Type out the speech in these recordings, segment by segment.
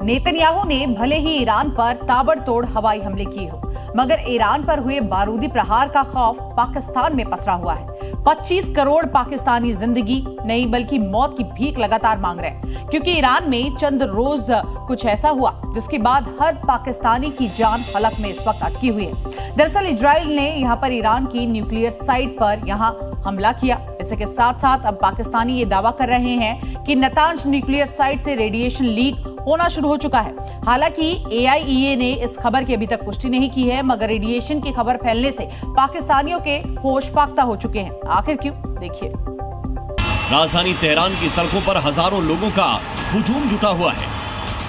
Netanyahu ने भले ही Iran पर ताबड़तोड़ हवाई हमले किए हो, मगर ईरान पर हुए बारूदी प्रहार का खौफ पाकिस्तान में पसरा हुआ है। 25 करोड़ पाकिस्तानी जिंदगी नहीं बल्कि मौत की भीख लगातार मांग रहे हैं, क्योंकि ईरान में चंद रोज कुछ ऐसा हुआ जिसके बाद हर पाकिस्तानी की जान हलक में इस वक्त अटकी हुई है। दरअसल इजराइल ने यहां पर ईरान की न्यूक्लियर साइट पर यहां हमला किया। इसी के साथ साथ अब पाकिस्तानी ये दावा कर रहे हैं कि नतांज न्यूक्लियर साइट से रेडिएशन लीक होना शुरू हो चुका है। हालांकि AIEA ने इस खबर की अभी तक पुष्टि नहीं की है, मगर रेडिएशन की खबर फैलने से पाकिस्तानियों के होश फाख्ता हो चुके हैं। आखिर क्यों, देखिए। राजधानी तेहरान की सड़कों पर हजारों लोगों का हुजूम जुटा हुआ है,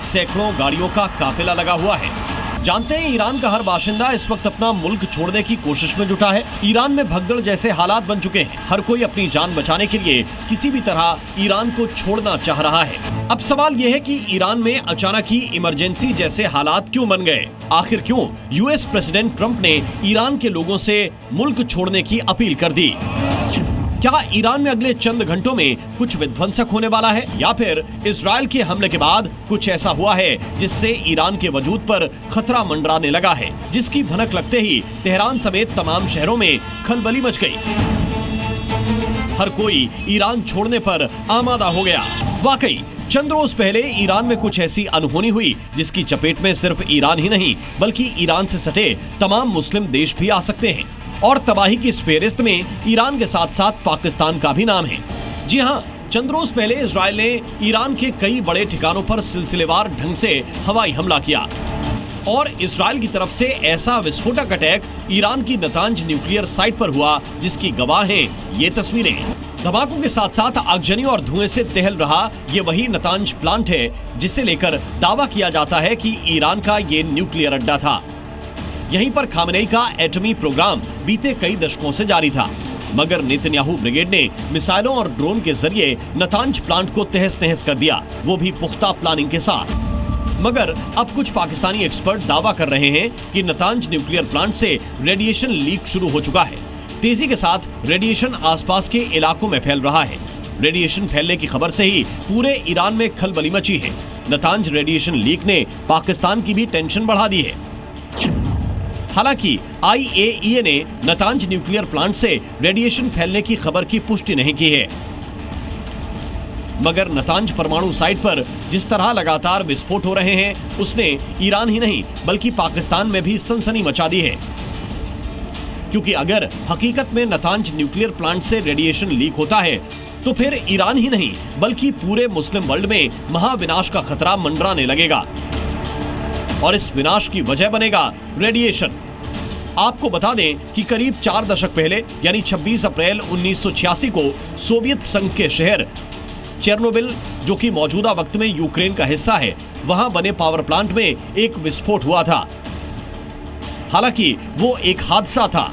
सैकड़ों गाड़ियों का काफिला लगा हुआ है। जानते हैं ईरान का हर बाशिंदा इस वक्त अपना मुल्क छोड़ने की कोशिश में जुटा है। ईरान में भगदड़ जैसे हालात बन चुके हैं। हर कोई अपनी जान बचाने के लिए किसी भी तरह ईरान को छोड़ना चाह रहा है। अब सवाल यह है कि ईरान में अचानक ही इमरजेंसी जैसे हालात क्यों बन गए? आखिर क्यों US प्रेसिडेंट ट्रंप ने ईरान के लोगों से मुल्क छोड़ने की अपील कर दी? क्या ईरान में अगले चंद घंटों में कुछ विध्वंसक होने वाला है, या फिर इजराइल के हमले के बाद कुछ ऐसा हुआ है जिससे ईरान के वजूद पर खतरा मंडराने लगा है, जिसकी भनक लगते ही तेहरान समेत तमाम शहरों में खलबली मच गई। हर कोई ईरान छोड़ने पर आमादा हो गया। वाकई चंद रोज पहले ईरान में कुछ ऐसी अनहोनी हुई जिसकी चपेट में सिर्फ ईरान ही नहीं बल्कि ईरान से सटे तमाम मुस्लिम देश भी आ सकते हैं। और तबाही की इस फेहरिस्त में ईरान के साथ साथ पाकिस्तान का भी नाम है। जी हां, चंद रोज पहले इजराइल ने ईरान के कई बड़े ठिकानों पर सिलसिलेवार ढंग से हवाई हमला किया और इजराइल की तरफ से ऐसा विस्फोटक अटैक ईरान की नतांज न्यूक्लियर साइट पर हुआ जिसकी गवाह हैं ये तस्वीरें। धमाकों के साथ साथ आगजनी और धुएं से दहल रहा ये वही नतांज प्लांट है जिसे लेकर दावा किया जाता है कि ईरान का ये न्यूक्लियर अड्डा था। यहीं पर खामेनेई का एटमी प्रोग्राम बीते कई दशकों से जारी था, मगर नेतन्याहू ब्रिगेड ने मिसाइलों और ड्रोन के जरिए नतांज प्लांट को तहस नहस कर दिया, वो भी पुख्ता प्लानिंग के साथ। मगर अब कुछ पाकिस्तानी एक्सपर्ट दावा कर रहे हैं कि नतांज न्यूक्लियर प्लांट से रेडिएशन लीक शुरू हो चुका है। तेजी के साथ रेडिएशन आसपास के इलाकों में फैल रहा है। रेडिएशन फैलने की खबर से ही पूरे ईरान में खलबली मची है। नतांज रेडिएशन लीक ने पाकिस्तान की भी टेंशन बढ़ा दी है। हालांकि IAEA ने नतांज न्यूक्लियर प्लांट से रेडिएशन फैलने की खबर की पुष्टि नहीं की है, मगर नतांज परमाणु साइट पर जिस तरह लगातार विस्फोट हो रहे हैं उसने ईरान ही नहीं बल्कि पाकिस्तान में भी सनसनी मचा दी है। क्योंकि अगर हकीकत में नतांज न्यूक्लियर प्लांट से रेडिएशन लीक होता है तो फिर ईरान ही नहीं बल्कि पूरे मुस्लिम वर्ल्ड में महाविनाश का खतरा मंडराने लगेगा और इस विनाश की वजह बनेगा रेडिएशन। आपको बता दें कि करीब 4 दशक पहले यानी 26 अप्रैल 1986 को सोवियत संघ के शहर चेरनोबिल, जो कि मौजूदा वक्त में यूक्रेन का हिस्सा है, वहां बने पावर प्लांट में एक विस्फोट हुआ था। हालांकि वो एक हादसा था,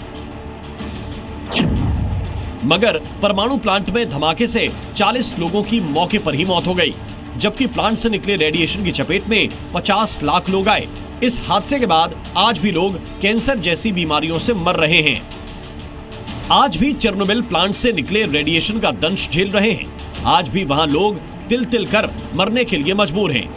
मगर परमाणु प्लांट में धमाके से 40 लोगों की मौके पर ही मौत हो गई, जबकि प्लांट से निकले रेडिएशन की चपेट में 50 लाख लोग आए। इस हादसे के बाद आज भी लोग कैंसर जैसी बीमारियों से मर रहे हैं। आज भी चेरनोबिल प्लांट से निकले रेडिएशन का दंश झेल रहे हैं। आज भी वहां लोग तिल तिल कर मरने के लिए मजबूर हैं।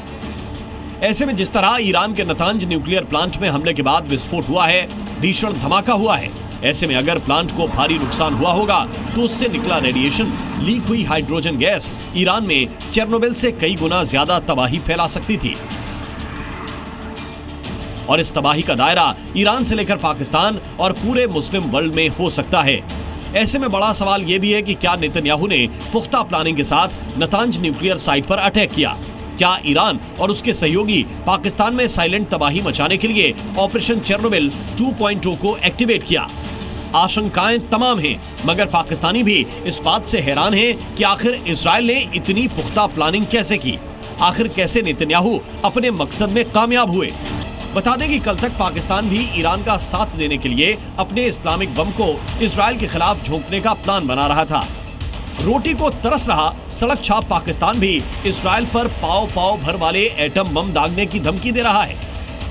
ऐसे में जिस तरह ईरान के नतांज न्यूक्लियर प्लांट में हमले के बाद विस्फोट हुआ है, भीषण धमाका हुआ है, ऐसे में अगर प्लांट को भारी नुकसान हुआ होगा तो उससे निकला रेडिएशन, लीक हुई हाइड्रोजन गैस ईरान में चेरनोबिल से कई गुना ज्यादा तबाही फैला सकती थी। और इस तबाही का दायरा ईरान से लेकर पाकिस्तान और पूरे मुस्लिम वर्ल्ड में हो सकता है। ऐसे में बड़ा सवाल यह भी है कि क्या नेतन्याहू ने पुख्ता प्लानिंग के साथ नतांज न्यूक्लियर साइट पर अटैक किया? क्या ईरान और उसके सहयोगी पाकिस्तान में साइलेंट तबाही मचाने के लिए ऑपरेशन चेरनोबिल 2.0 को एक्टिवेट किया? आशंकाएं तमाम हैं, मगर पाकिस्तानी भी इस बात से हैरान हैं कि आखिर इजराइल ने इतनी पुख्ता प्लानिंग कैसे की? आखिर कैसे नेतन्याहू अपने मकसद में कामयाब हुए? बता दें कि कल तक पाकिस्तान भी ईरान का साथ देने के लिए अपने इस्लामिक बम को इजराइल के खिलाफ झोंकने का प्लान बना रहा था। रोटी को तरस रहा सड़क छाप पाकिस्तान भी इजराइल पर पाव पाव भर वाले एटम बम दागने की धमकी दे रहा है।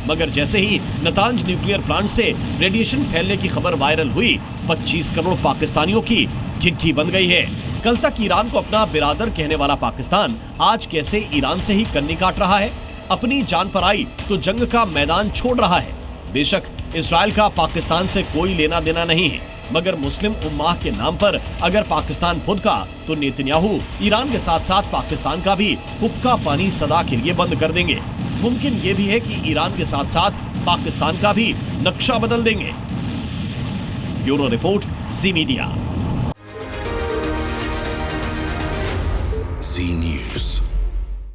मगर जैसे ही नतांज न्यूक्लियर प्लांट से रेडिएशन फैलने की खबर वायरल हुई, 25 करोड़ पाकिस्तानियों की घिघी बन गई है। कल तक ईरान को अपना बिरादर कहने वाला पाकिस्तान आज कैसे ईरान से ही कन्नी काट रहा है? अपनी जान पर आई तो जंग का मैदान छोड़ रहा है। बेशक इजराइल का पाकिस्तान से कोई लेना देना नहीं है, मगर मुस्लिम उम्माह के नाम पर अगर पाकिस्तान खुद का तो नेतन्याहू ईरान के साथ साथ पाकिस्तान का भी हुक्का पानी सदा के लिए बंद कर देंगे। मुमकिन ये भी है कि ईरान के साथ साथ पाकिस्तान का भी नक्शा बदल देंगे। ब्यूरो रिपोर्ट, जी मीडिया।